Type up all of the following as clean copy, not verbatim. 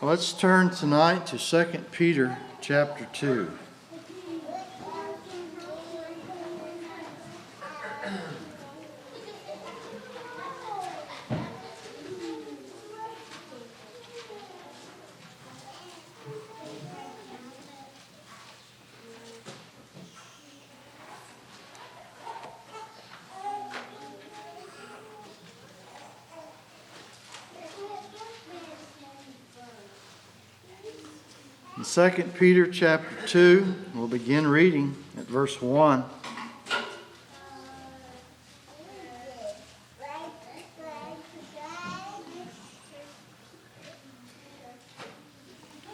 Let's turn tonight to 2 Peter chapter 2. In 2 Peter chapter 2, we'll begin reading at verse 1.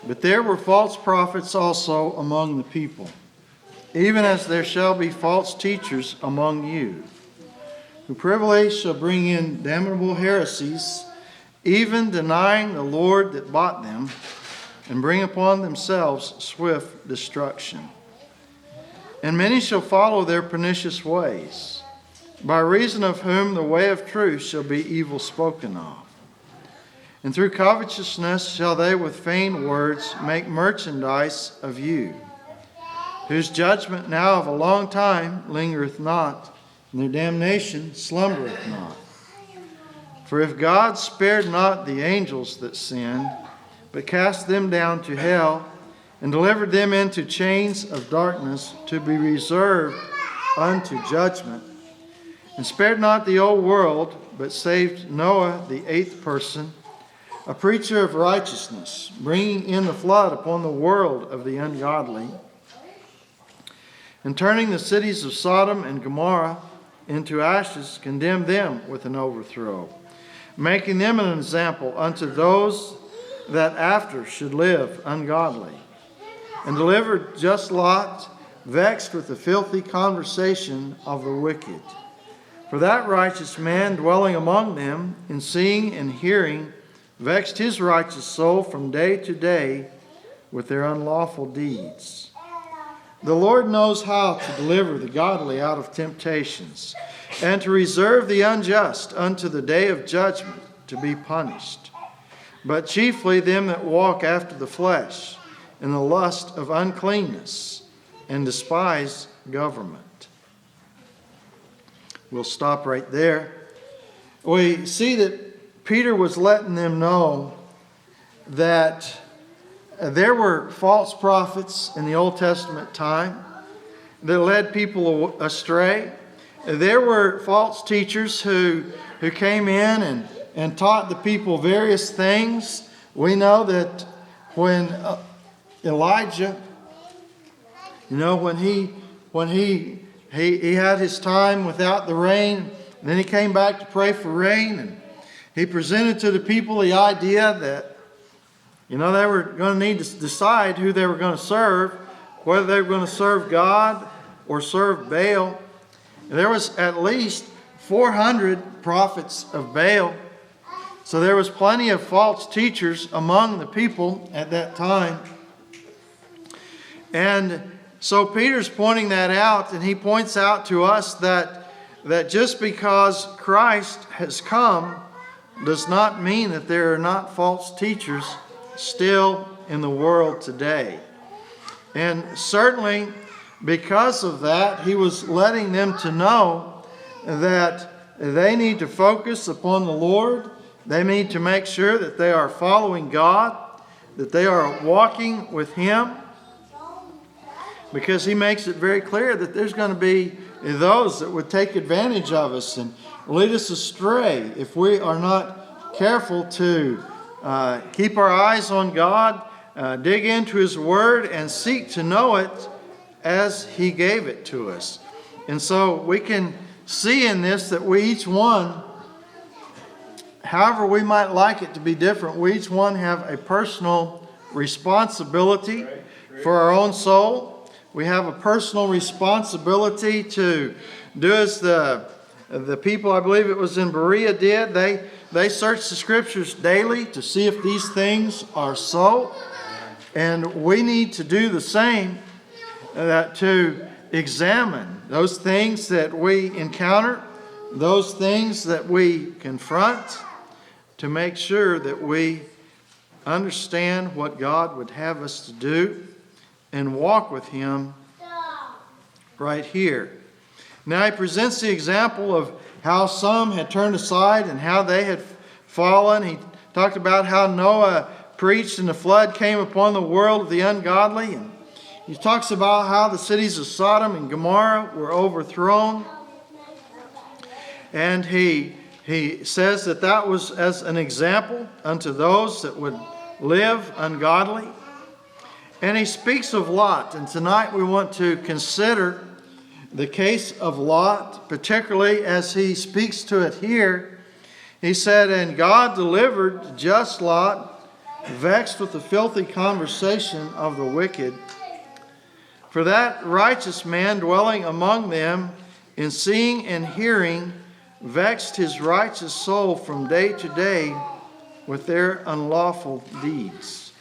But there were false prophets also among the people, even as there shall be false teachers among you, who privily shall bring in damnable heresies, even denying the Lord that bought them, and bring upon themselves swift destruction. And many shall follow their pernicious ways, by reason of whom the way of truth shall be evil spoken of. And through covetousness shall they with feigned words make merchandise of you, whose judgment now of a long time lingereth not, and their damnation slumbereth not. For if God spared not the angels that sinned, but cast them down to hell, and delivered them into chains of darkness to be reserved unto judgment, and spared not the old world, but saved Noah the eighth person, a preacher of righteousness, bringing in the flood upon the world of the ungodly, and turning the cities of Sodom and Gomorrah into ashes, condemned them with an overthrow, making them an example unto those that after should live ungodly, and delivered just Lot, vexed with the filthy conversation of the wicked. For that righteous man dwelling among them, in seeing and hearing, vexed his righteous soul from day to day with their unlawful deeds. The Lord knows how to deliver the godly out of temptations, and to reserve the unjust unto the day of judgment to be punished. But chiefly them that walk after the flesh, in the lust of uncleanness, and despise government. We'll stop right there. We see that Peter was letting them know that there were false prophets in the Old Testament time that led people astray. There were false teachers who came in and taught the people various things. We know that when Elijah, when he had his time without the rain, and then he came back to pray for rain, and he presented to the people the idea that, they were going to need to decide who they were going to serve, whether they were going to serve God or serve Baal. And there was at least 400 prophets of Baal. So there was plenty of false teachers among the people at that time. And so Peter's pointing that out, and he points out to us that just because Christ has come does not mean that there are not false teachers still in the world today. And certainly because of that, he was letting them to know that they need to focus upon the Lord. They need to make sure that they are following God, that they are walking with Him, because He makes it very clear that there's going to be those that would take advantage of us and lead us astray if we are not careful to keep our eyes on God, dig into His Word, and seek to know it as He gave it to us. And so we can see in this that we each one, however we might like it to be different, we each one have a personal responsibility for our own soul. We have a personal responsibility to do as the people, I believe it was in Berea, did. They searched the Scriptures daily to see if these things are so. And we need to do the same, to examine those things that we encounter, those things that we confront, to make sure that we understand what God would have us to do and walk with Him right here. Now he presents the example of how some had turned aside and how they had fallen. He talked about how Noah preached and the flood came upon the world of the ungodly. And he talks about how the cities of Sodom and Gomorrah were overthrown. And he says that was as an example unto those that would live ungodly. And he speaks of Lot. And tonight we want to consider the case of Lot, particularly as he speaks to it here. He said, "And God delivered just Lot, vexed with the filthy conversation of the wicked. For that righteous man dwelling among them, in seeing and hearing, vexed his righteous soul from day to day with their unlawful deeds."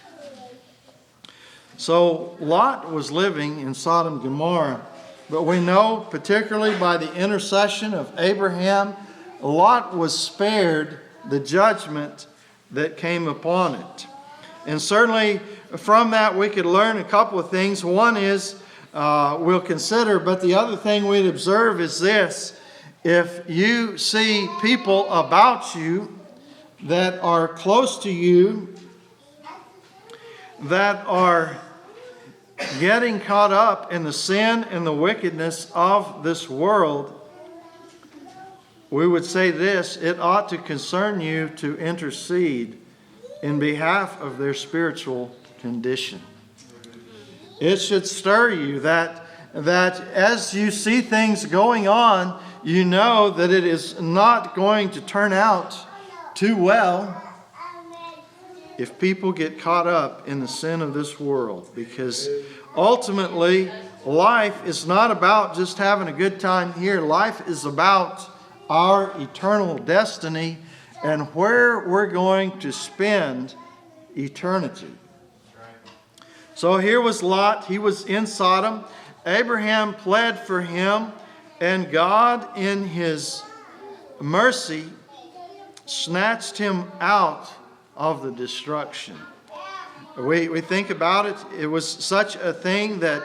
So Lot was living in Sodom and Gomorrah. But we know, particularly by the intercession of Abraham, Lot was spared the judgment that came upon it. And certainly from that we could learn a couple of things. One is, we'll consider, but the other thing we'd observe is this. If you see people about you that are close to you, that are getting caught up in the sin and the wickedness of this world, we would say this: it ought to concern you to intercede in behalf of their spiritual condition. It should stir you that as you see things going on, you know that it is not going to turn out too well if people get caught up in the sin of this world. Because ultimately, life is not about just having a good time here. Life is about our eternal destiny and where we're going to spend eternity. So here was Lot. He was in Sodom. Abraham pled for him, and God in His mercy snatched him out of the destruction. We think about it. It was such a thing that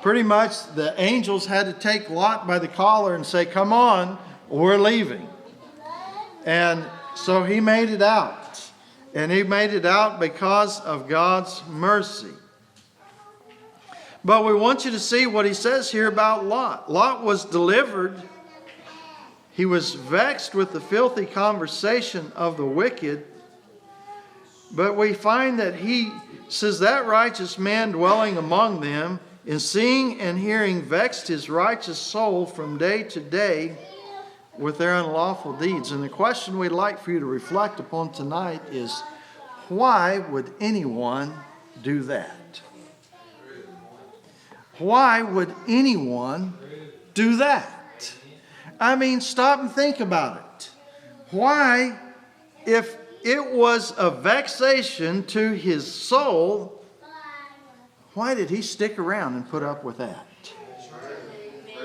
pretty much the angels had to take Lot by the collar and say, "Come on, we're leaving." And so he made it out. And he made it out because of God's mercy. But we want you to see what he says here about Lot. Lot was delivered. He was vexed with the filthy conversation of the wicked. But we find that he says, "That righteous man dwelling among them, in seeing and hearing, vexed his righteous soul from day to day with their unlawful deeds." And the question we'd like for you to reflect upon tonight is, why would anyone do that? Why would anyone do that? I mean, stop and think about it. Why, if it was a vexation to his soul, why did he stick around and put up with that?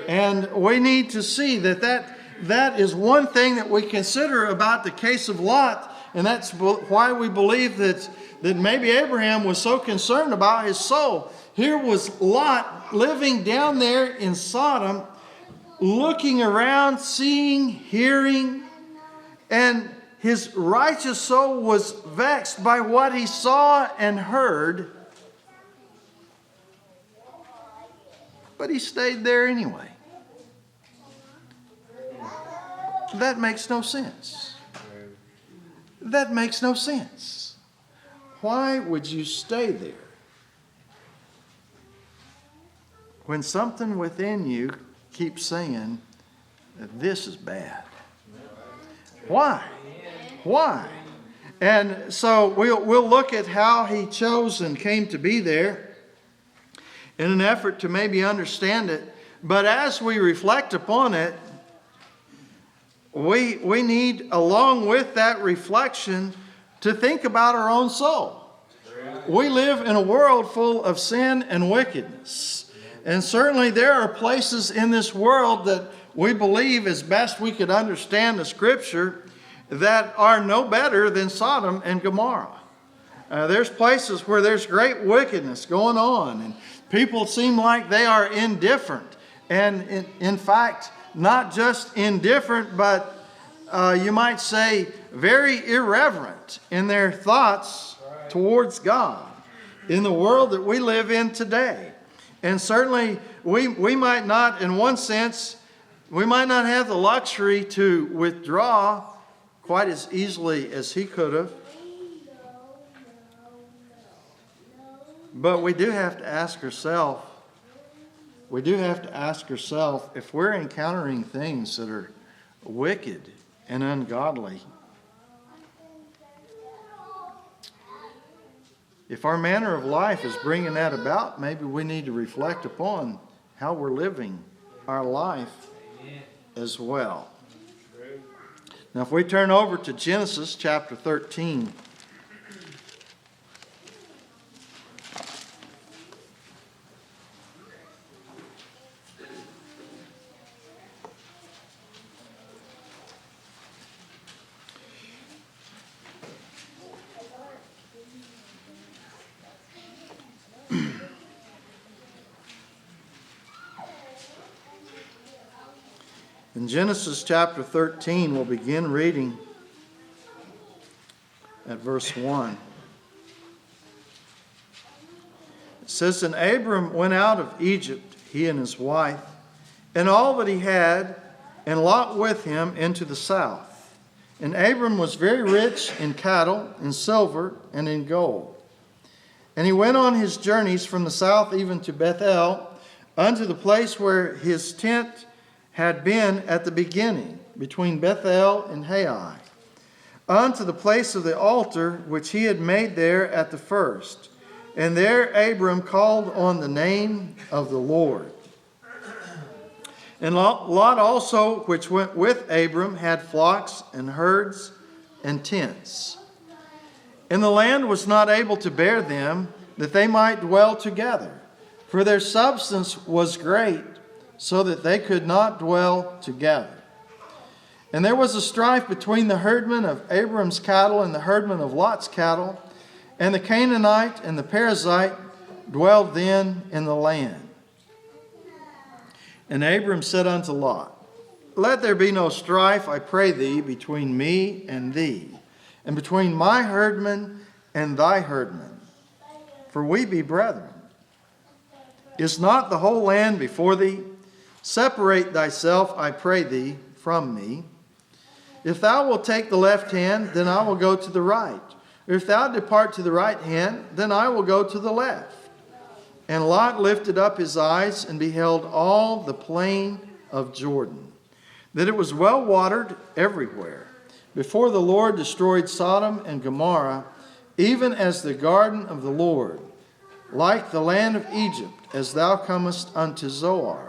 And we need to see that is one thing that we consider about the case of Lot, and that's why we believe that maybe Abraham was so concerned about his soul. Here was Lot living down there in Sodom, looking around, seeing, hearing, and his righteous soul was vexed by what he saw and heard. But he stayed there anyway. That makes no sense. That makes no sense. Why would you stay there when something within you keeps saying that this is bad? Why? Why? And so we'll look at how he chose and came to be there in an effort to maybe understand it. But as we reflect upon it, we need, along with that reflection, to think about our own soul. We live in a world full of sin and wickedness. And certainly there are places in this world that we believe, as best we could understand the Scripture, that are no better than Sodom and Gomorrah. There's places where there's great wickedness going on, and people seem like they are indifferent. And in fact, not just indifferent, but you might say very irreverent in their thoughts towards God in the world that we live in today. And certainly we might not, in one sense, we might not have the luxury to withdraw quite as easily as he could have. But we do have to ask ourselves, if we're encountering things that are wicked and ungodly, if our manner of life is bringing that about, maybe we need to reflect upon how we're living our life as well. Now, if we turn over to Genesis chapter 13. In Genesis chapter 13, we'll begin reading at verse 1. It says, "And Abram went out of Egypt, he and his wife, and all that he had, and Lot with him into the south. And Abram was very rich in cattle, in silver, and in gold. And he went on his journeys from the south even to Bethel, unto the place where his tent had been at the beginning, between Bethel and Hai, unto the place of the altar which he had made there at the first. And there Abram called on the name of the Lord. And Lot also, which went with Abram, had flocks and herds and tents. And the land was not able to bear them, that they might dwell together, for their substance was great, so that they could not dwell together. And there was a strife between the herdmen of Abram's cattle and the herdmen of Lot's cattle, and the Canaanite and the Perizzite dwelled then in the land. And Abram said unto Lot, Let there be no strife, I pray thee, between me and thee, and between my herdmen and thy herdmen, for we be brethren. Is not the whole land before thee? Separate thyself, I pray thee, from me. If thou wilt take the left hand, then I will go to the right. If thou depart to the right hand, then I will go to the left. And Lot lifted up his eyes and beheld all the plain of Jordan, that it was well watered everywhere, before the Lord destroyed Sodom and Gomorrah, even as the garden of the Lord, like the land of Egypt, as thou comest unto Zoar.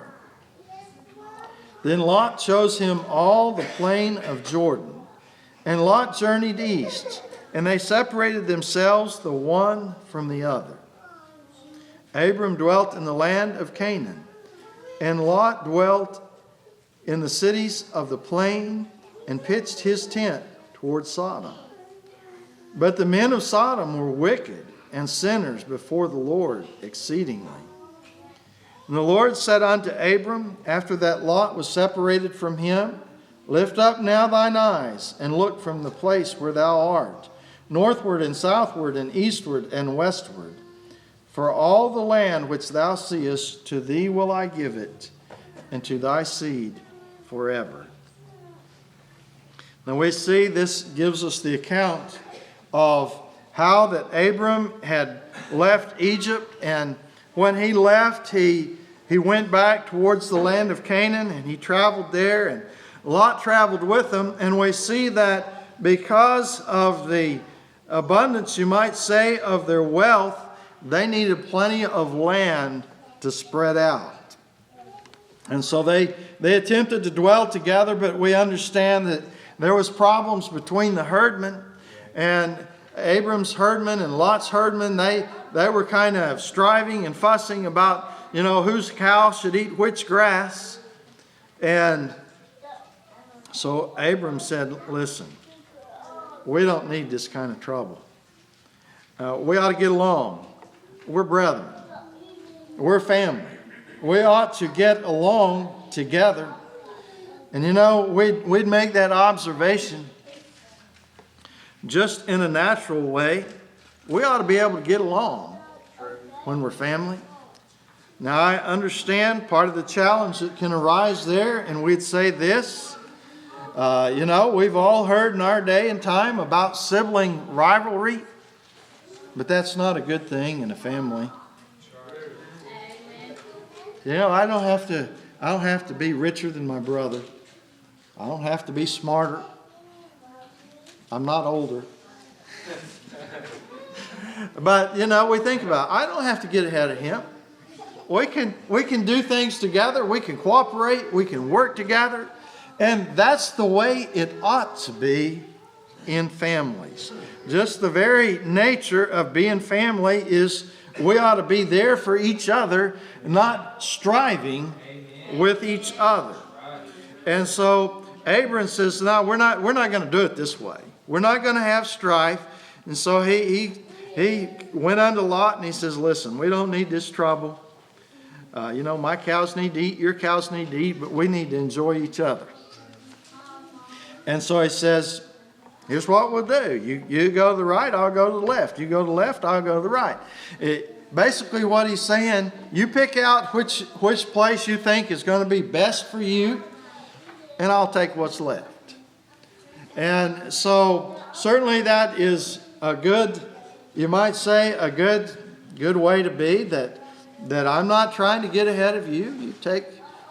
Then Lot chose him all the plain of Jordan. And Lot journeyed east, and they separated themselves the one from the other. Abram dwelt in the land of Canaan, and Lot dwelt in the cities of the plain, and pitched his tent toward Sodom. But the men of Sodom were wicked and sinners before the Lord exceedingly. And the Lord said unto Abram, after that Lot was separated from him, Lift up now thine eyes, and look from the place where thou art, northward and southward and eastward and westward. For all the land which thou seest, to thee will I give it, and to thy seed forever. Now we see this gives us the account of how that Abram had left Egypt, and when he left, he went back towards the land of Canaan, and he traveled there, and Lot traveled with him. And we see that because of the abundance, you might say, of their wealth, they needed plenty of land to spread out. And so they attempted to dwell together, but we understand that there was problems between the herdmen, and Abram's herdmen and Lot's herdmen, they were kind of striving and fussing about, whose cow should eat which grass. And so Abram said, listen, we don't need this kind of trouble. We ought to get along. We're brethren. We're family. We ought to get along together. And you know, we'd make that observation just in a natural way. We ought to be able to get along when we're family. Now, I understand part of the challenge that can arise there, and we'd say this. You know, we've all heard in our day and time about sibling rivalry, but that's not a good thing in a family. You know, I don't have to be richer than my brother. I don't have to be smarter. I'm not older. But, you know, we think about it. I don't have to get ahead of him. We can do things together. We can cooperate. We can work together. And that's the way it ought to be in families. Just the very nature of being family is we ought to be there for each other, not striving with each other. And so Abram says, no, we're not going to do it this way. We're not going to have strife. And so he went unto Lot and he says, listen, we don't need this trouble. You know, my cows need to eat, your cows need to eat, but we need to enjoy each other. And so he says, here's what we'll do. You go to the right, I'll go to the left. You go to the left, I'll go to the right. Basically what he's saying, you pick out which place you think is going to be best for you, and I'll take what's left. And so certainly that is a good, you might say, a good way to be, that I'm not trying to get ahead of you. You take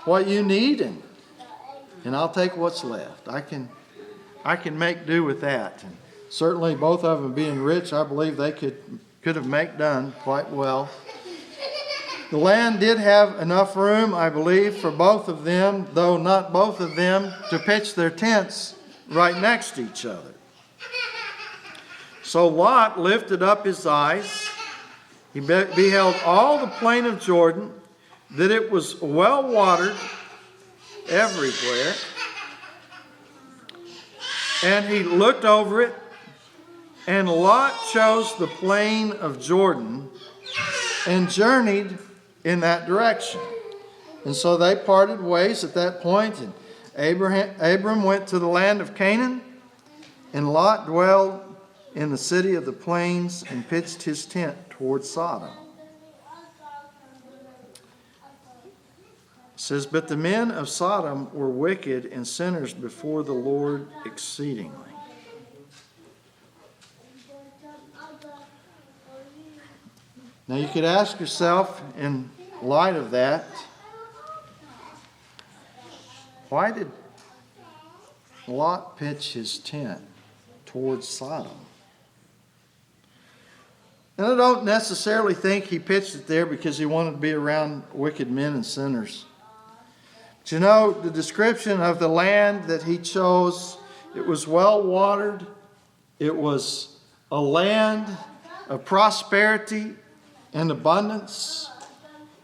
what you need, and I'll take what's left. I can make do with that. And certainly both of them being rich, I believe they could have made done quite well. The land did have enough room, I believe, for both of them, though not both of them, to pitch their tents right next to each other. So Lot lifted up his eyes. He beheld all the plain of Jordan, that it was well watered everywhere. And he looked over it, and Lot chose the plain of Jordan and journeyed in that direction. And so they parted ways at that point, and Abram went to the land of Canaan, and Lot dwelled in the city of the plains and pitched his tent toward Sodom. It says, but the men of Sodom were wicked and sinners before the Lord exceedingly. Now you could ask yourself, in light of that, why did Lot pitch his tent towards Sodom? And I don't necessarily think he pitched it there because he wanted to be around wicked men and sinners. But you know, the description of the land that he chose, it was well watered. It was a land of prosperity and abundance.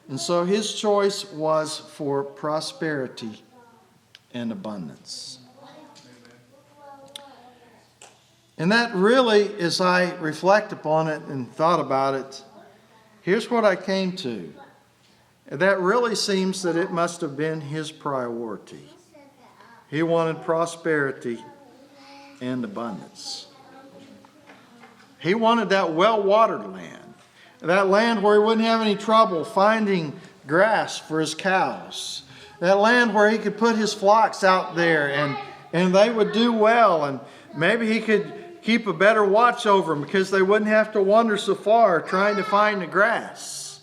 And so his choice was for prosperity and abundance. And that really, as I reflect upon it and thought about it, here's what I came to. That really seems that it must have been his priority. He wanted prosperity and abundance. He wanted that well-watered land. That land where he wouldn't have any trouble finding grass for his cows. That land where he could put his flocks out there and they would do well. And maybe he could keep a better watch over them because they wouldn't have to wander so far trying to find the grass.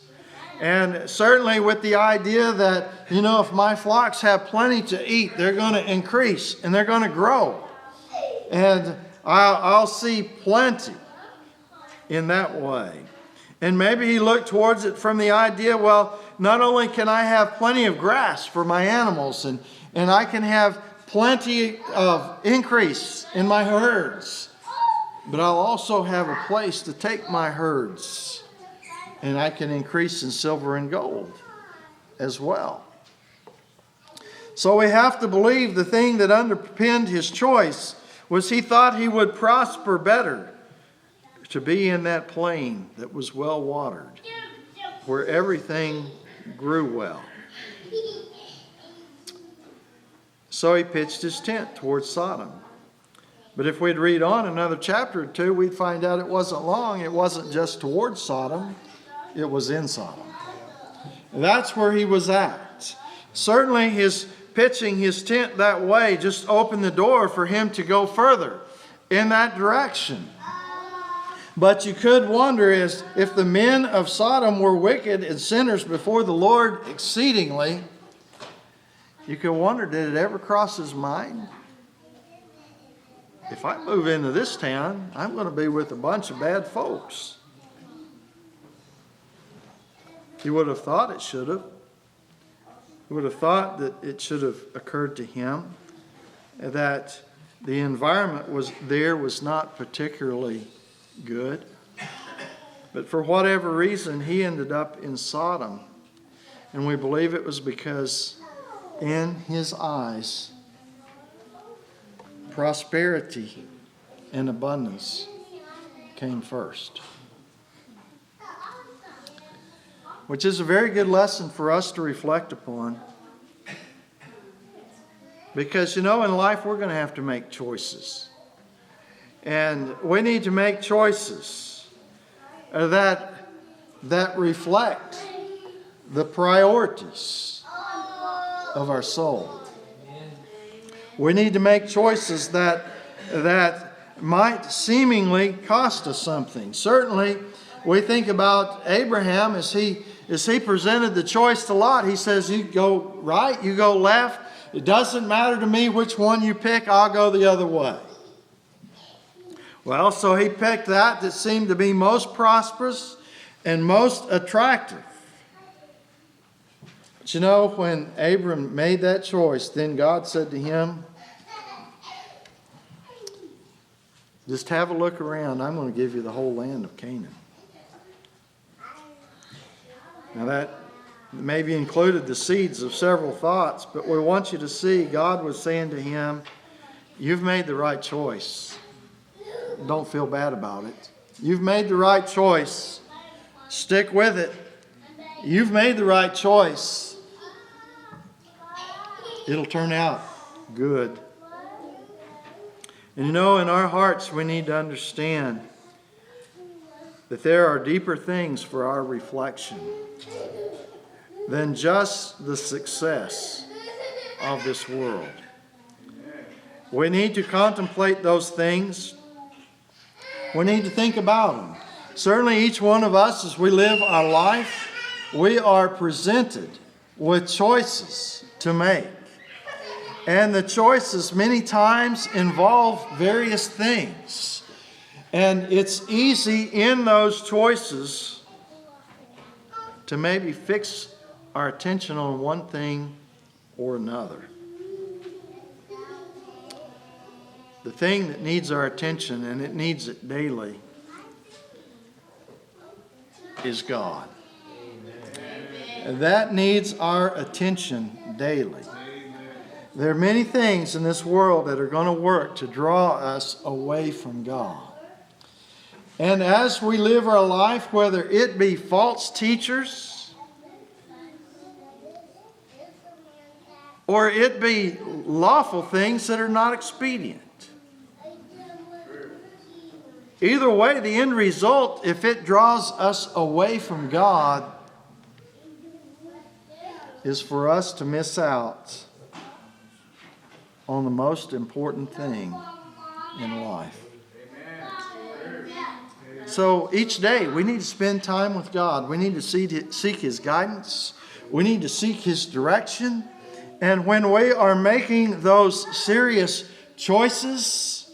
And certainly with the idea that, you know, if my flocks have plenty to eat, they're going to increase and they're going to grow. And I'll see plenty in that way. And maybe he looked towards it from the idea, well, not only can I have plenty of grass for my animals and I can have plenty of increase in my herds, but I'll also have a place to take my herds, and I can increase in silver and gold as well. So we have to believe the thing that underpinned his choice was he thought he would prosper better to be in that plain that was well watered, where everything grew well. So he pitched his tent towards Sodom. But if we'd read on another chapter or two, we'd find out it wasn't long. It wasn't just towards Sodom. It was in Sodom. That's where he was at. Certainly his pitching his tent that way just opened the door for him to go further in that direction. But you could wonder if the men of Sodom were wicked and sinners before the Lord exceedingly. You could wonder, did it ever cross his mind? If I move into this town, I'm going to be with a bunch of bad folks. He would have thought it should have. He would have thought that it should have occurred to him that the environment was not particularly good. But for whatever reason, he ended up in Sodom. And we believe it was because in his eyes, prosperity and abundance came first. Which is a very good lesson for us to reflect upon. Because, in life we're going to have to make choices. And we need to make choices that reflect the priorities of our soul. We need to make choices that might seemingly cost us something. Certainly, we think about Abraham as he presented the choice to Lot. He says, you go right, you go left. It doesn't matter to me which one you pick, I'll go the other way. Well, so he picked that seemed to be most prosperous and most attractive. But when Abram made that choice, then God said to him, just have a look around. I'm going to give you the whole land of Canaan. Now that maybe included the seeds of several thoughts, but we want you to see God was saying to him, you've made the right choice. Don't feel bad about it. You've made the right choice. Stick with it. You've made the right choice. It'll turn out good. And in our hearts we need to understand that there are deeper things for our reflection than just the success of this world. We need to contemplate those things. We need to think about them. Certainly each one of us, as we live our life, we are presented with choices to make. And the choices many times involve various things. And it's easy in those choices to maybe fix our attention on one thing or another. The thing that needs our attention, and it needs it daily, is God. And that needs our attention daily. There are many things in this world that are going to work to draw us away from God. And as we live our life, whether it be false teachers or it be lawful things that are not expedient, either way, the end result, if it draws us away from God, is for us to miss out on the most important thing in life. So each day we need to spend time with God. We need to seek His guidance. We need to seek His direction. And when we are making those serious choices,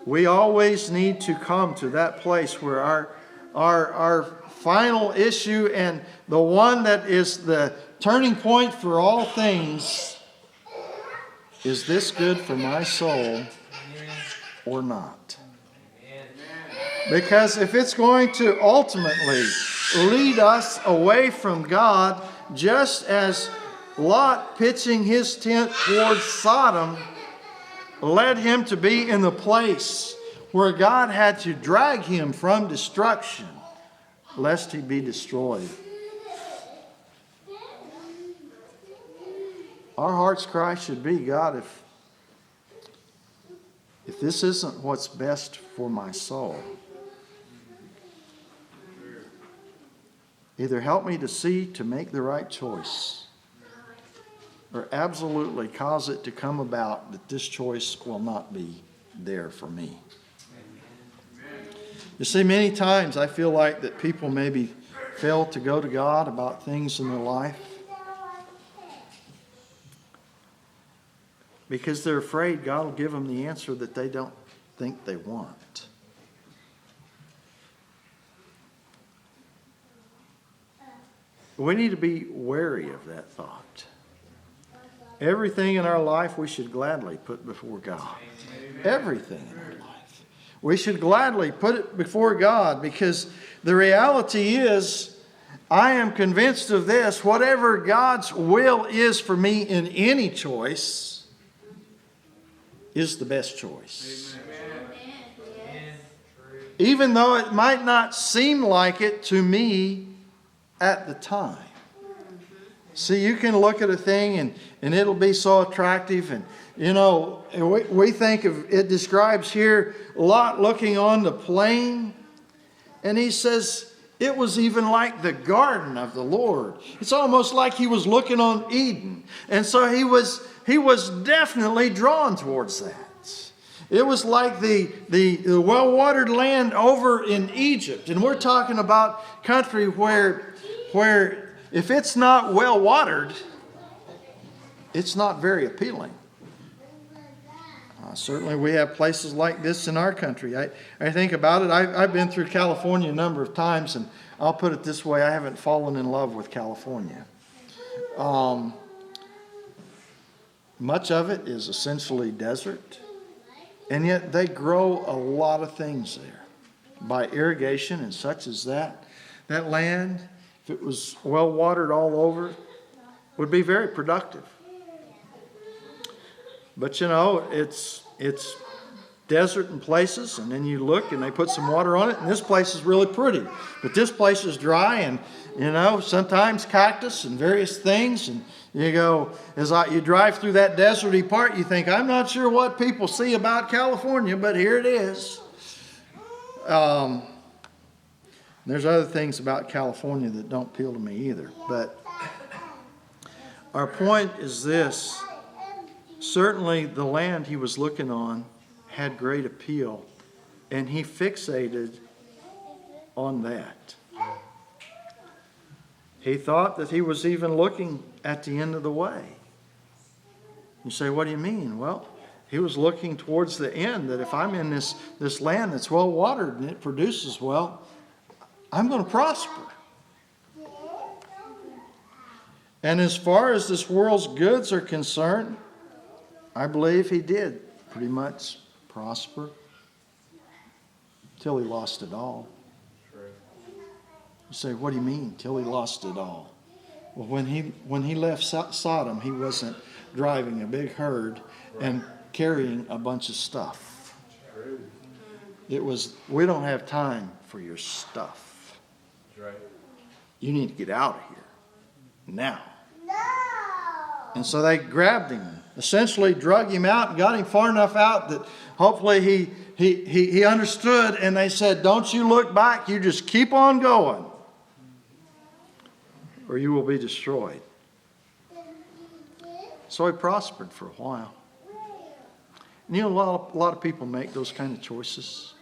we always need to come to that place where our final issue and the one that is the turning point for all things is this good for my soul or not? Because if it's going to ultimately lead us away from God, just as Lot pitching his tent towards Sodom led him to be in the place where God had to drag him from destruction, lest he be destroyed. Our heart's cry should be, God, if this isn't what's best for my soul, either help me to see to make the right choice, or absolutely cause it to come about that this choice will not be there for me. You see, many times I feel like that people maybe fail to go to God about things in their life because they're afraid God will give them the answer that they don't think they want. We need to be wary of that thought. Everything in our life we should gladly put before God. Everything in our life. We should gladly put it before God, because the reality is, I am convinced of this, whatever God's will is for me in any choice is the best choice. Amen. Even though it might not seem like it to me at the time. See, you can look at a thing and it'll be so attractive, and you know, we think of it, describes here Lot looking on the plain, and he says it was even like the garden of the Lord. It's almost like he was looking on Eden. And so he was definitely drawn towards that. It was like the well-watered land over in Egypt. And we're talking about country where if it's not well-watered, it's not very appealing. Certainly we have places like this in our country. I think about it. I've been through California a number of times, and I'll put it this way, I haven't fallen in love with California. Much of it is essentially desert, and yet they grow a lot of things there by irrigation and such as that. That land, if it was well watered all over, would be very productive. But you know, it's desert in places, and then you look and they put some water on it, and this place is really pretty. But this place is dry, and you know, sometimes cactus and various things, and you go, you drive through that deserty part, you think, I'm not sure what people see about California, but here it is. There's other things about California that don't appeal to me either. But our point is this. Certainly the land he was looking on had great appeal, and he fixated on that. He thought that he was even looking at the end of the way. You say, what do you mean? Well, he was looking towards the end, that if I'm in this land that's well watered and it produces well, I'm going to prosper. And as far as this world's goods are concerned, I believe he did pretty much prosper till he lost it all. You say, what do you mean, till he lost it all? Well, when he left Sodom, he wasn't driving a big herd and carrying a bunch of stuff. It was, we don't have time for your stuff. You need to get out of here now. And so they grabbed him, essentially drug him out and got him far enough out that hopefully he understood, and they said, don't you look back, you just keep on going, or you will be destroyed. So he prospered for a while. And you know, a lot of people make those kind of choices.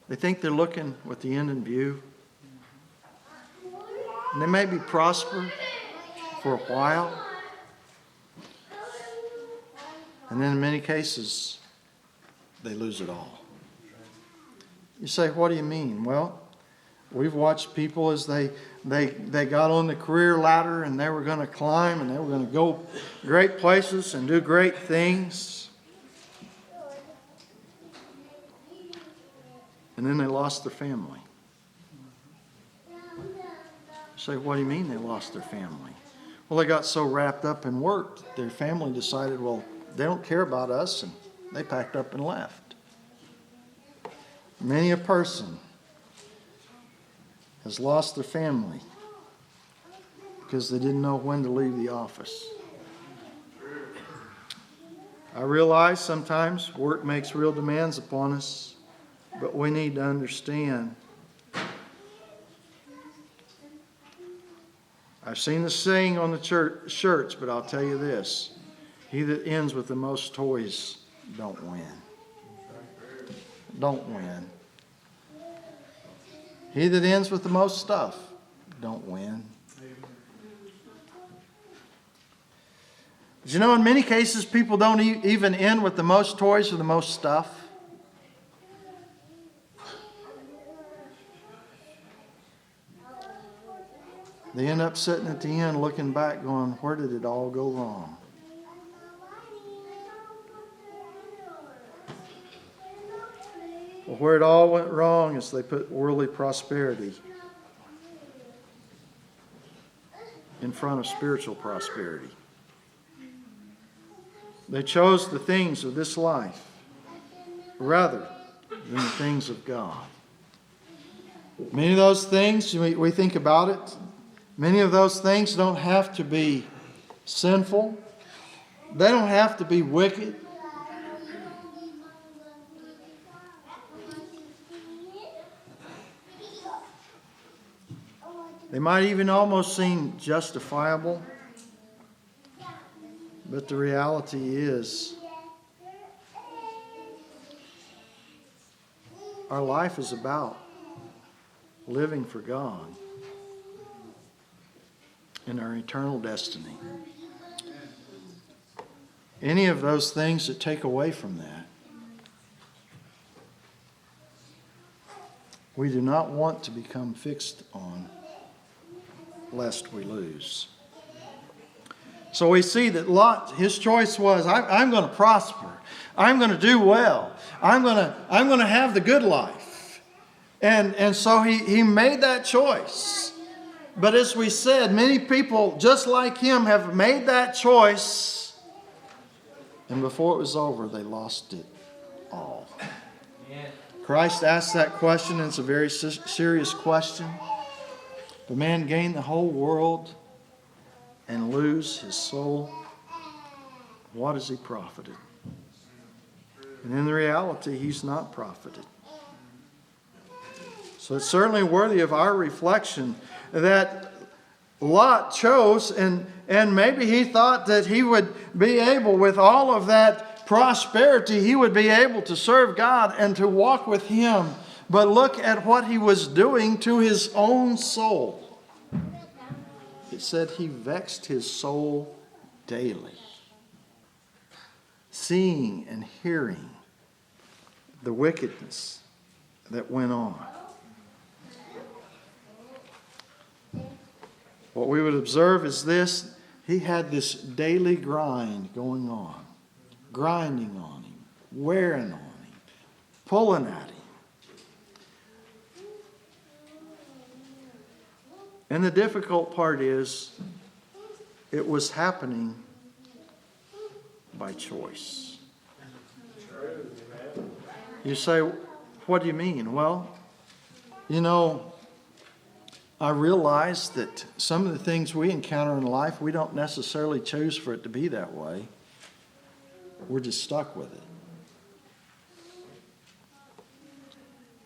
They think they're looking with the end in view. And they maybe prosper for a while. And then in many cases, they lose it all. You say, what do you mean? Well, we've watched people as they got on the career ladder, and they were going to climb, and they were going to go great places and do great things. And then they lost their family. You say, what do you mean they lost their family? Well, they got so wrapped up in work, their family decided, well, they don't care about us, and They packed up and left. Many a person has lost their family because they didn't know when to leave the office. I realize sometimes work makes real demands upon us, but we need to understand. I've seen the saying on the shirts, but I'll tell you this. He that ends with the most toys don't win. Don't win. He that ends with the most stuff don't win. But you know, in many cases, people don't even end with the most toys or the most stuff. They end up sitting at the end looking back going, where did it all go wrong? Well, where it all went wrong is they put worldly prosperity in front of spiritual prosperity. They chose the things of this life rather than the things of God. Many of those things, we think about it, many of those things don't have to be sinful. They don't have to be wicked. They might even almost seem justifiable. But the reality is, our life is about living for God in our eternal destiny. Any of those things that take away from that, we do not want to become fixed on, lest we lose. So we see that Lot, his choice was, I'm going to prosper. I'm going to do well. I'm going to have the good life. And so he made that choice. But as we said, many people just like him have made that choice. And before it was over, they lost it all. Christ asked that question, and it's a very serious question. The man gain the whole world and lose his soul, what has he profited? And in the reality, he's not profited. So it's certainly worthy of our reflection that Lot chose, and maybe he thought that he would be able, with all of that prosperity, he would be able to serve God and to walk with Him. But look at what he was doing to his own soul. It said he vexed his soul daily, seeing and hearing the wickedness that went on. What we would observe is this: he had this daily grind going on, grinding on him, wearing on him, pulling at him. And the difficult part is, it was happening by choice. You say, what do you mean? Well, I realize that some of the things we encounter in life, we don't necessarily choose for it to be that way. We're just stuck with it.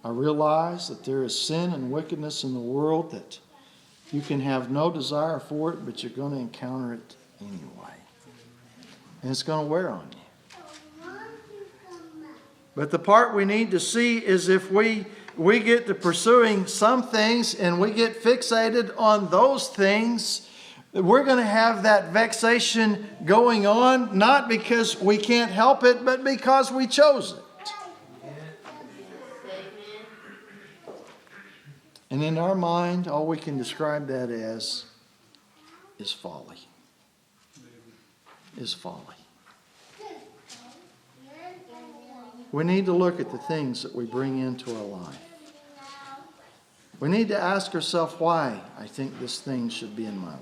I realize that there is sin and wickedness in the world that you can have no desire for it, but you're going to encounter it anyway. And it's going to wear on you. But the part we need to see is if we get to pursuing some things and we get fixated on those things, we're going to have that vexation going on, not because we can't help it, but because we chose it. And in our mind, all we can describe that as is folly. Is folly. We need to look at the things that we bring into our life. We need to ask ourselves why I think this thing should be in my life.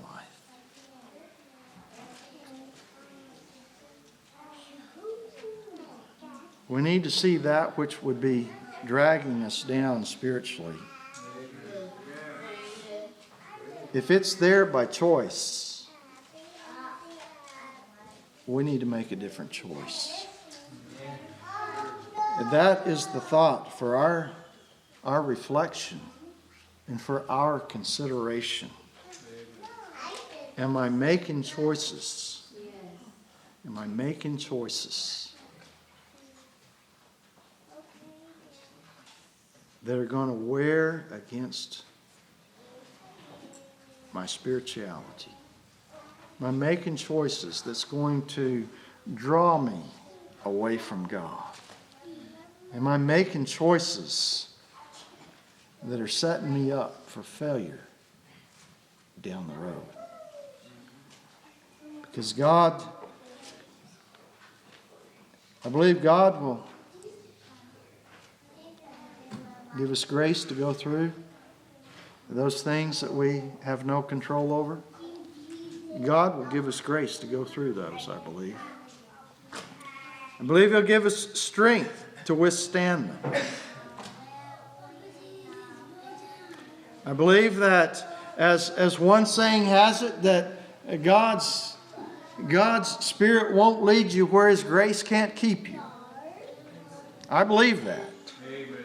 We need to see that which would be dragging us down spiritually. If it's there by choice, we need to make a different choice. And that is the thought for our reflection and for our consideration. Am I making choices? Am I making choices that are going to wear against my spirituality? Am I making choices that's going to draw me away from God? Am I making choices that are setting me up for failure down the road? Because God, I believe God will give us grace to go through those things that we have no control over. God will give us grace to go through those, I believe. I believe He'll give us strength to withstand them. I believe that, as one saying has it, that God's Spirit won't lead you where His grace can't keep you. I believe that. Amen.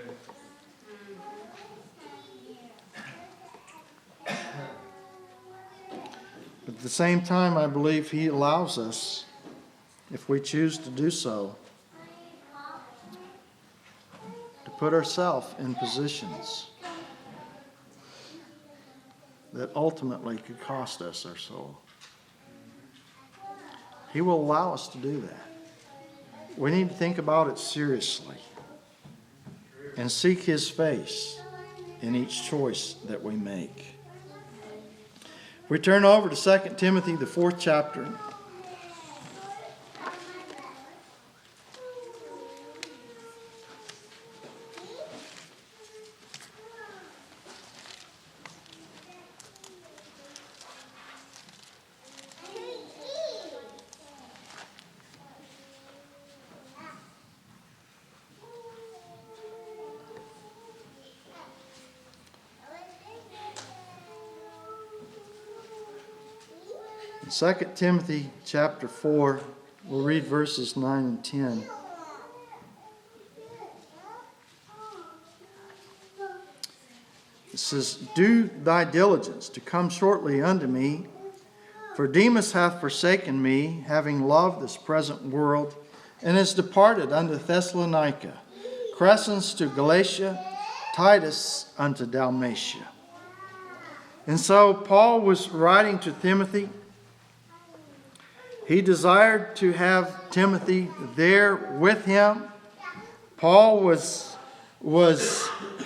But at the same time, I believe He allows us, if we choose to do so, to put ourselves in positions that ultimately could cost us our soul. He will allow us to do that. We need to think about it seriously and seek His face in each choice that we make. We turn over to 2 Timothy, the 4th chapter. In 2 Timothy chapter 4, we'll read verses 9 and 10. It says, "Do thy diligence to come shortly unto me, for Demas hath forsaken me, having loved this present world, and is departed unto Thessalonica, Crescens to Galatia, Titus unto Dalmatia." And so Paul was writing to Timothy. He desired to have Timothy there with him. Paul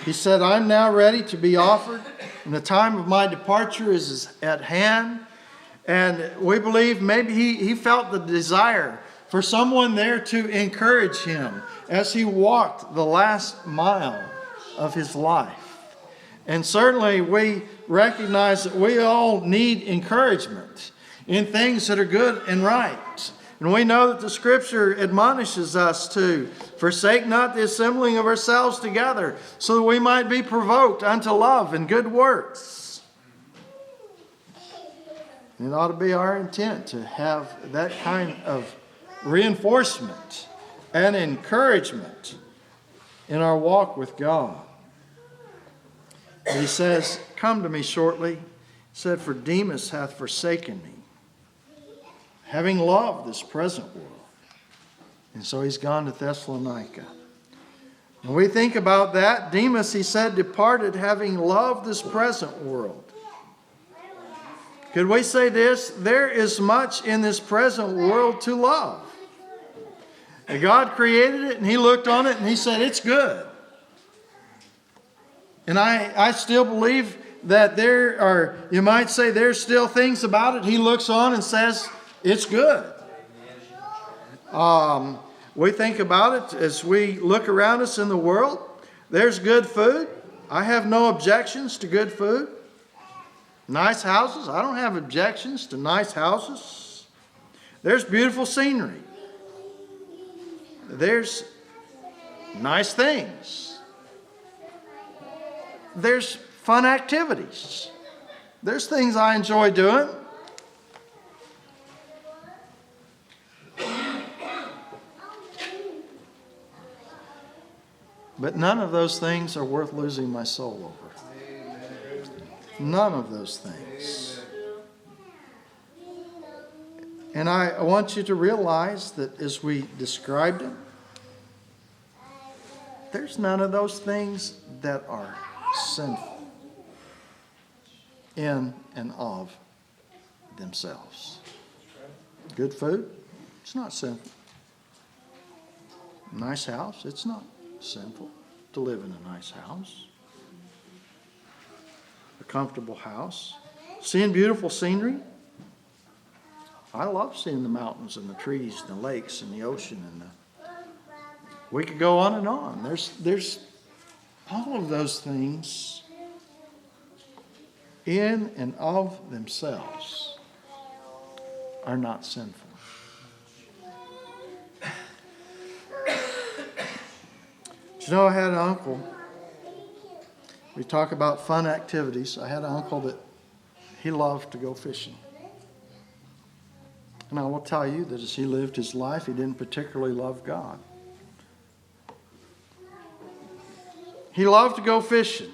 he said, "I'm now ready to be offered, and the time of my departure is at hand." And we believe maybe he felt the desire for someone there to encourage him as he walked the last mile of his life. And certainly we recognize that we all need encouragement in things that are good and right. And we know that the Scripture admonishes us to forsake not the assembling of ourselves together, so that we might be provoked unto love and good works. And it ought to be our intent to have that kind of reinforcement and encouragement in our walk with God. And he says, "Come to me shortly." He said, "For Demas hath forsaken me, having loved this present world." And so he's gone to Thessalonica. When we think about that, Demas, he said, departed having loved this present world. Could we say this? There is much in this present world to love. And God created it, and He looked on it, and He said, it's good. And I still believe that there are, you might say, there's still things about it He looks on and says, it's good. We think about it as we look around us in the world. There's good food. I have no objections to good food. Nice houses. I don't have objections to nice houses. There's beautiful scenery. There's nice things. There's fun activities. There's things I enjoy doing. But none of those things are worth losing my soul over. None of those things. And I want you to realize that as we described it, there's none of those things that are sinful in and of themselves. Good food, it's not sinful. Nice house, it's not sinful to live in a nice house. A comfortable house. Seeing beautiful scenery. I love seeing the mountains and the trees and the lakes and the ocean and we could go on and on. There's all of those things in and of themselves are not sinful. You know, I had an uncle. We talk about fun activities. I had an uncle that he loved to go fishing. And I will tell you that as he lived his life, he didn't particularly love God. He loved to go fishing.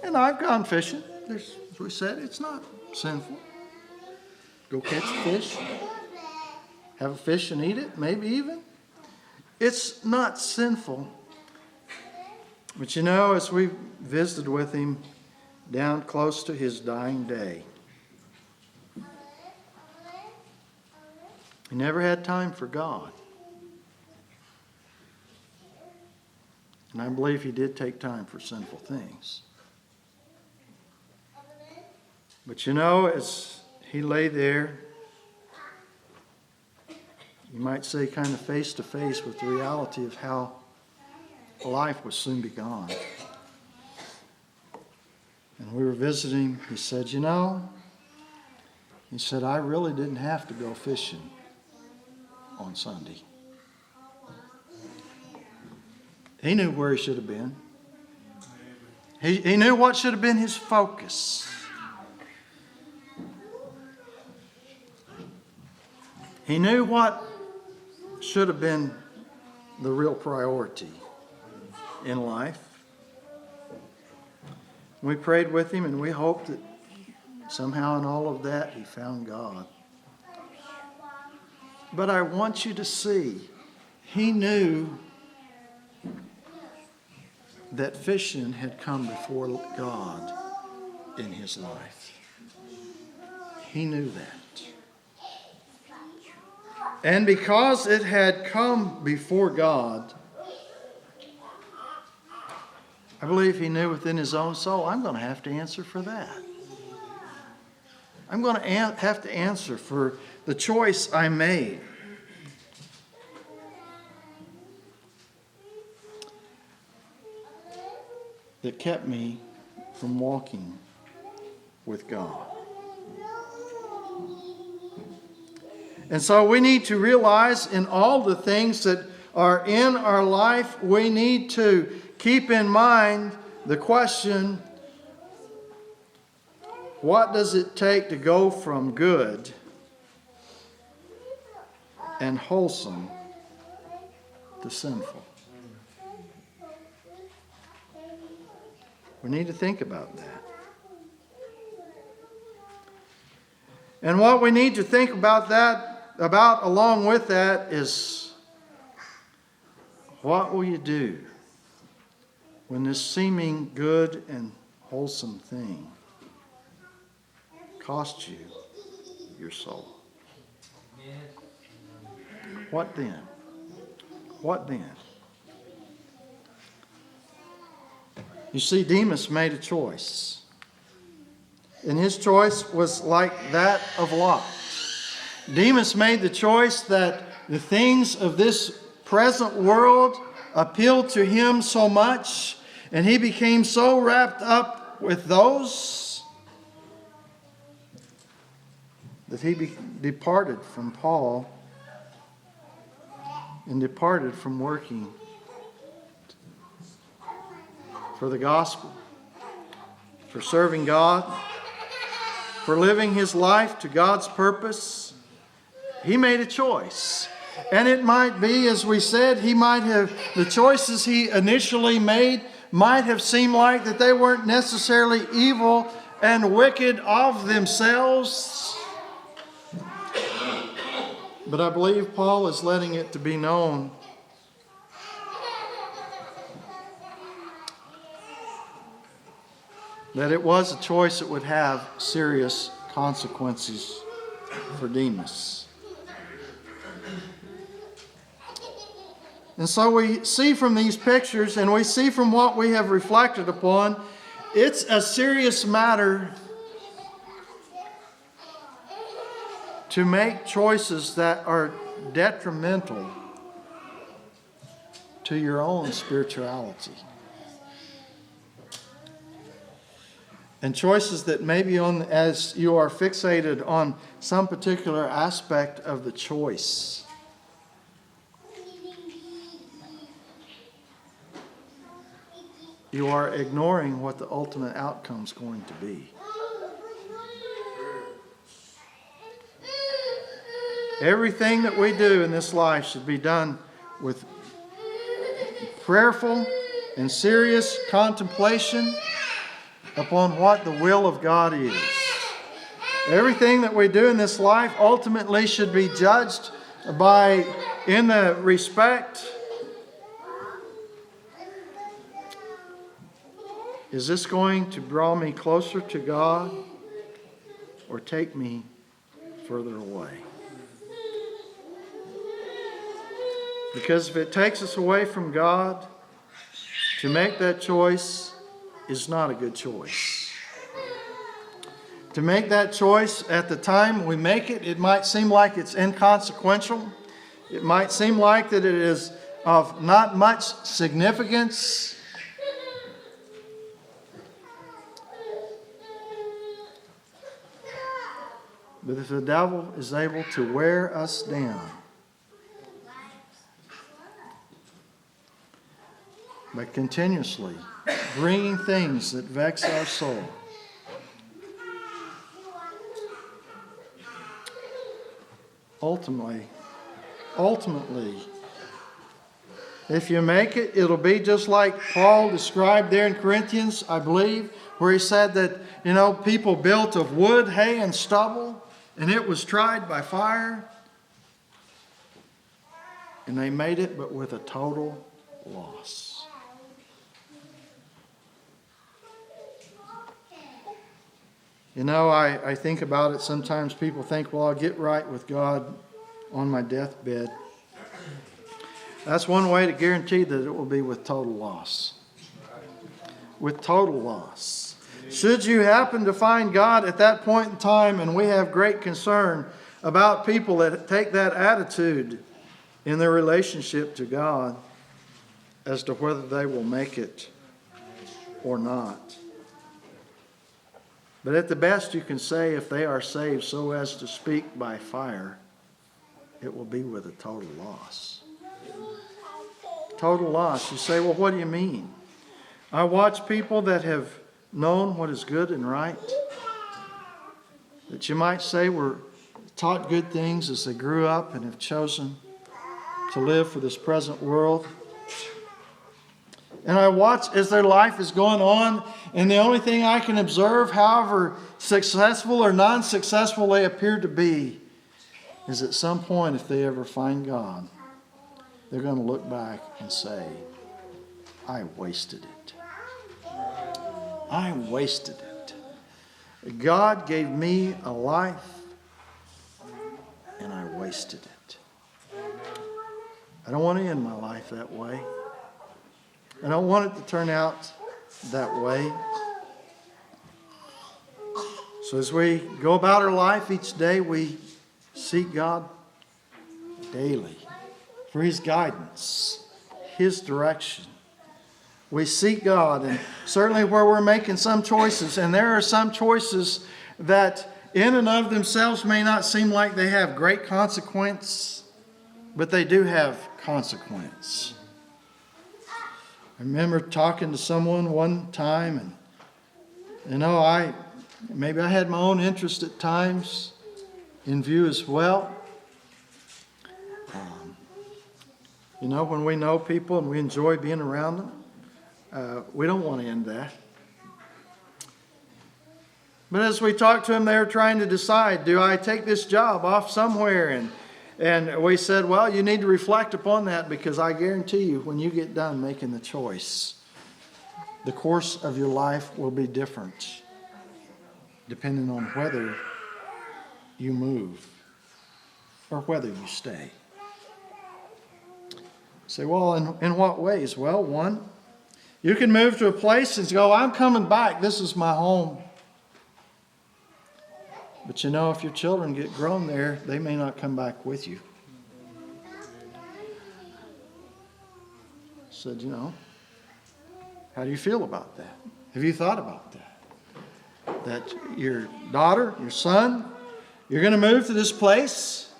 And I've gone fishing. As we said, it's not sinful. Go catch a fish. Have a fish and eat it, maybe even. It's not sinful. But you know, as we visited with him down close to his dying day, he never had time for God. And I believe he did take time for sinful things. But you know, as he lay there, you might say kind of face to face with the reality of how life would soon be gone. And we were visiting, he said, you know, he said, I really didn't have to go fishing on Sunday. He knew where he should have been. He knew what should have been his focus. He knew what should have been the real priority in life. We prayed with him and we hoped that somehow in all of that he found God. But I want you to see, he knew that fishing had come before God in his life. He knew that. And because it had come before God, I believe he knew within his own soul, I'm going to have to answer for that. I'm going to have to answer for the choice I made. That kept me from walking with God. And so we need to realize in all the things that are in our life, we need to keep in mind the question, what does it take to go from good and wholesome to sinful? We need to think about that. And what we need to think about along with that is, what will you do when this seeming good and wholesome thing costs you your soul? What then? What then? You see, Demas made a choice. And his choice was like that of Lot. Demas made the choice that the things of this present world appealed to him so much, and he became so wrapped up with those that he departed from Paul and departed from working for the gospel, for serving God, for living his life to God's purpose. He made a choice. And it might be, as we said, the choices he initially made might have seemed like that they weren't necessarily evil and wicked of themselves. But I believe Paul is letting it to be known that it was a choice that would have serious consequences for Demas. And so we see from these pictures, and we see from what we have reflected upon, it's a serious matter to make choices that are detrimental to your own spirituality. And choices that maybe as you are fixated on some particular aspect of the choice, you are ignoring what the ultimate outcome is going to be. Everything that we do in this life should be done with prayerful and serious contemplation upon what the will of God is. Everything that we do in this life ultimately should be judged in the respect, is this going to draw me closer to God or take me further away? Because if it takes us away from God, to make that choice is not a good choice. To make that choice at the time we make it, it might seem like it's inconsequential. It might seem like that it is of not much significance. But if the devil is able to wear us down by continuously bringing things that vex our soul, ultimately, if you make it, it'll be just like Paul described there in Corinthians, I believe, where he said that, people built of wood, hay, and stubble, and it was tried by fire, and they made it, but with a total loss. I think about it. Sometimes people think, well, I'll get right with God on my deathbed. That's one way to guarantee that it will be with total loss. With total loss. Should you happen to find God at that point in time, and we have great concern about people that take that attitude in their relationship to God as to whether they will make it or not. But at the best you can say, if they are saved so as to speak by fire, it will be with a total loss. Total loss. You say, well, what do you mean? I watch people that have known what is good and right, that you might say were taught good things as they grew up and have chosen to live for this present world. And I watch as their life is going on, and the only thing I can observe, however successful or non-successful they appear to be, is at some point, if they ever find God, they're going to look back and say, I wasted it. I wasted it. God gave me a life, and I wasted it. I don't want to end my life that way. I don't want it to turn out that way. So as we go about our life each day, we seek God daily for His guidance, His direction. We seek God, and certainly where we're making some choices, and there are some choices that in and of themselves may not seem like they have great consequence. but they do have consequence. I remember talking to someone one time, and maybe I had my own interest at times in view as well. When we know people and we enjoy being around them, we don't want to end that. But as we talked to them, they were trying to decide, do I take this job off somewhere? And we said, well, you need to reflect upon that, because I guarantee you, when you get done making the choice, the course of your life will be different, depending on whether you move or whether you stay. Say, well, in what ways? Well, one, you can move to a place and go, I'm coming back. This is my home. But if your children get grown there, they may not come back with you. Said, how do you feel about that? Have you thought about that? That your daughter, your son, you're going to move to this place,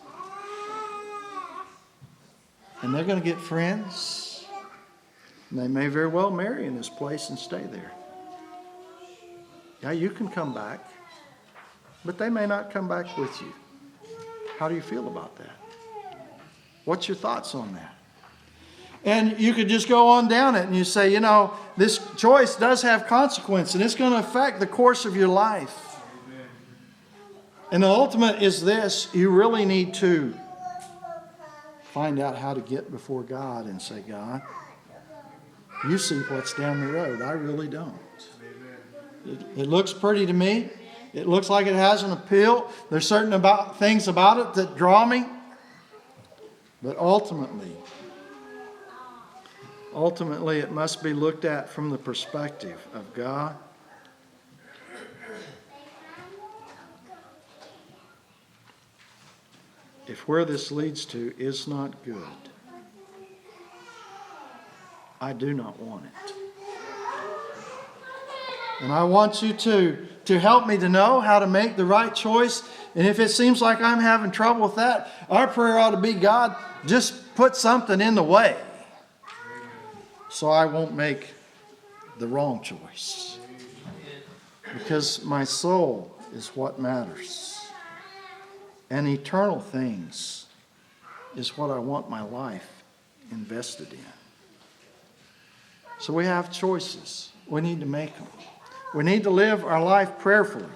and they're going to get friends, and they may very well marry in this place and stay there. Yeah, you can come back, but they may not come back with you. How do you feel about that? What's your thoughts on that? And you could just go on down it and you say, this choice does have consequence, and it's going to affect the course of your life. And the ultimate is this: you really need to find out how to get before God and say, God, you see what's down the road. I really don't. It looks pretty to me. It looks like it has an appeal. There's certain things about it that draw me. But ultimately, it must be looked at from the perspective of God. If where this leads to is not good, I do not want it. And I want you to help me to know how to make the right choice. And if it seems like I'm having trouble with that, our prayer ought to be, God, just put something in the way so I won't make the wrong choice. Because my soul is what matters. And eternal things is what I want my life invested in. So we have choices. We need to make them. We need to live our life prayerfully,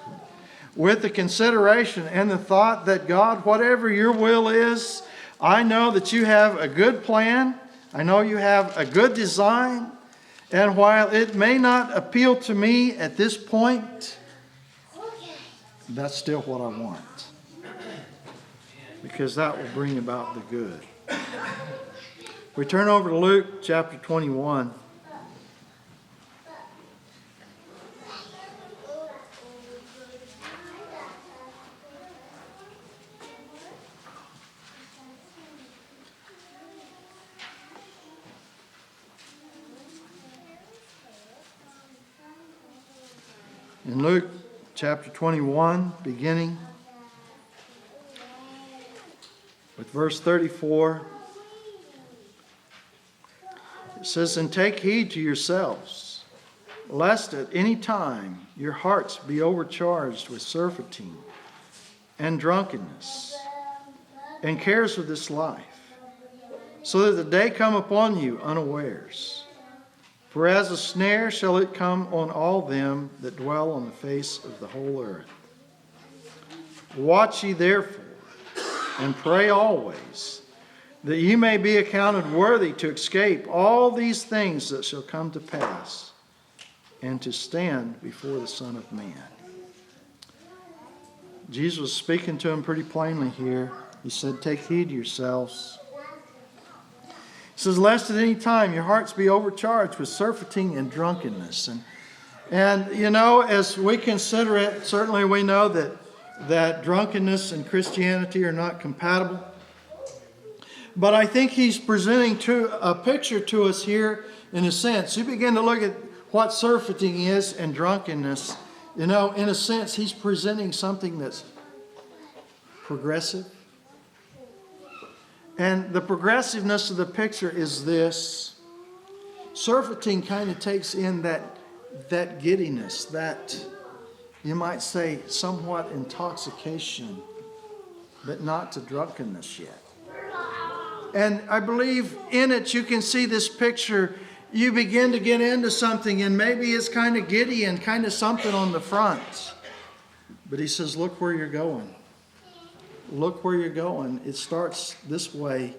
with the consideration and the thought that, God, whatever your will is, I know that you have a good plan. I know you have a good design. And while it may not appeal to me at this point, that's still what I want. Because that will bring about the good. We turn over to Luke chapter 21. In Luke chapter 21, beginning with verse 34, it says, "And take heed to yourselves, lest at any time your hearts be overcharged with surfeiting and drunkenness and cares of this life, so that the day come upon you unawares. For as a snare shall it come on all them that dwell on the face of the whole earth. Watch ye therefore, and pray always, that ye may be accounted worthy to escape all these things that shall come to pass, and to stand before the Son of Man." Jesus was speaking to him pretty plainly here. He said, take heed to yourselves. He says, lest at any time your hearts be overcharged with surfeiting and drunkenness. And as we consider it, certainly we know that drunkenness and Christianity are not compatible. But I think he's presenting a picture to us here in a sense. You begin to look at what surfeiting is and drunkenness. In a sense, he's presenting something that's progressive. And the progressiveness of the picture is this. Surfeiting kind of takes in that giddiness, that, you might say, somewhat intoxication, but not to drunkenness yet. And I believe in it you can see this picture. You begin to get into something, and maybe it's kind of giddy and kind of something on the front. But he says, look where you're going. Look where you're going. It starts this way.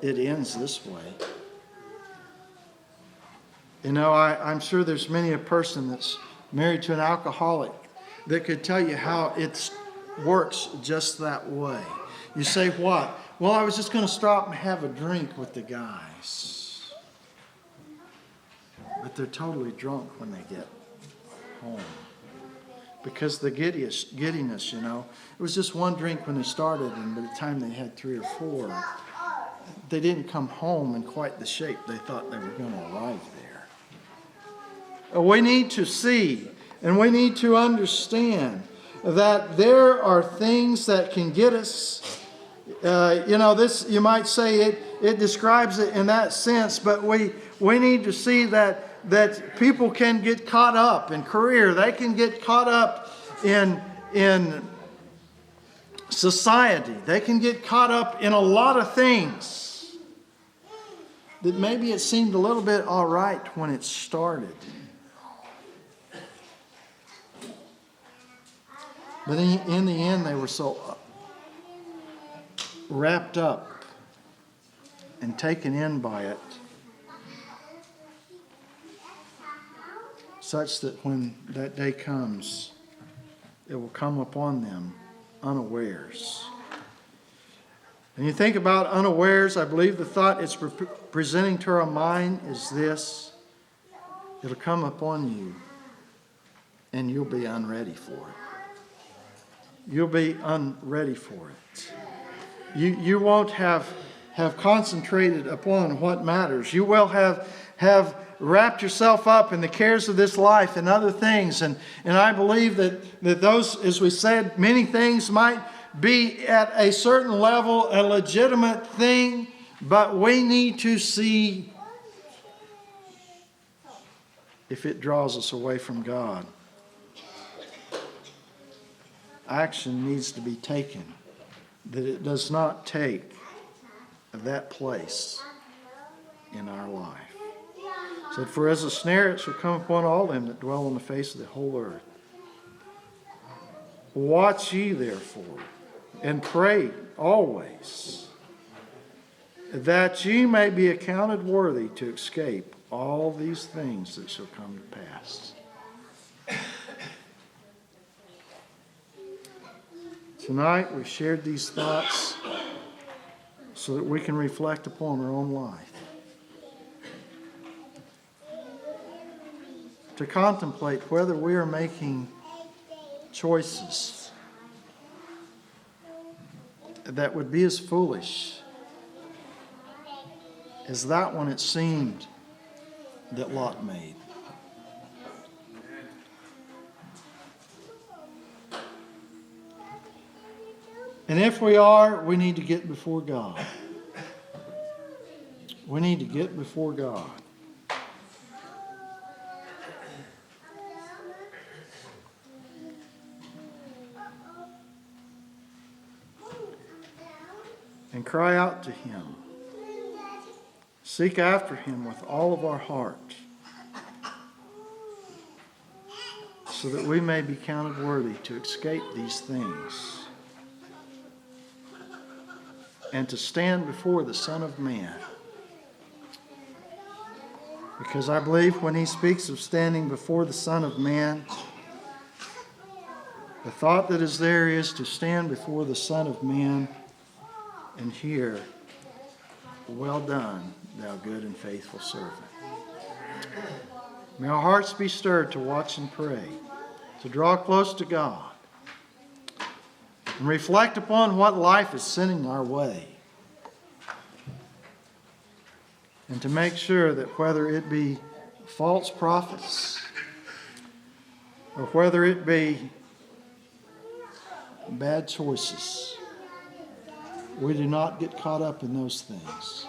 It ends this way. You know, I'm sure there's many a person that's married to an alcoholic that could tell you how it works just that way. You say, what? Well, I was just going to stop and have a drink with the guys. But they're totally drunk when they get home. Because the giddiness, you know, it was just one drink when they started, and by the time they had 3 or 4, they didn't come home in quite the shape they thought they were going to arrive there. We need to see and we need to understand that there are things that can get us. This, you might say it describes it in that sense, but we need to see that people can get caught up in career. They can get caught up in society. They can get caught up in a lot of things that maybe it seemed a little bit all right when it started. But in the end, they were so wrapped up and taken in by it, such that when that day comes, it will come upon them unawares. And you think about unawares, I believe the thought it's presenting to our mind is this: it'll come upon you and you'll be unready for it. You'll be unready for it. You won't have concentrated upon what matters. You will have wrapped yourself up in the cares of this life and other things. And I believe that those, as we said, many things might be at a certain level a legitimate thing, but we need to see if it draws us away from God. Action needs to be taken, that it does not take that place in our life. It said, for as a snare it shall come upon all them that dwell on the face of the whole earth. Watch ye therefore, and pray always, that ye may be accounted worthy to escape all these things that shall come to pass. Tonight we've shared these thoughts so that we can reflect upon our own life. To contemplate whether we are making choices that would be as foolish as that one it seemed that Lot made. And if we are, we need to get before God. We need to get before God. And cry out to Him. Seek after Him with all of our heart, so that we may be counted worthy to escape these things and to stand before the Son of Man. Because I believe when He speaks of standing before the Son of Man, the thought that is there is to stand before the Son of Man and hear, well done, thou good and faithful servant. May our hearts be stirred to watch and pray, to draw close to God, and reflect upon what life is sending our way. And to make sure that whether it be false prophets or whether it be bad choices, we do not get caught up in those things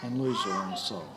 and lose our own soul.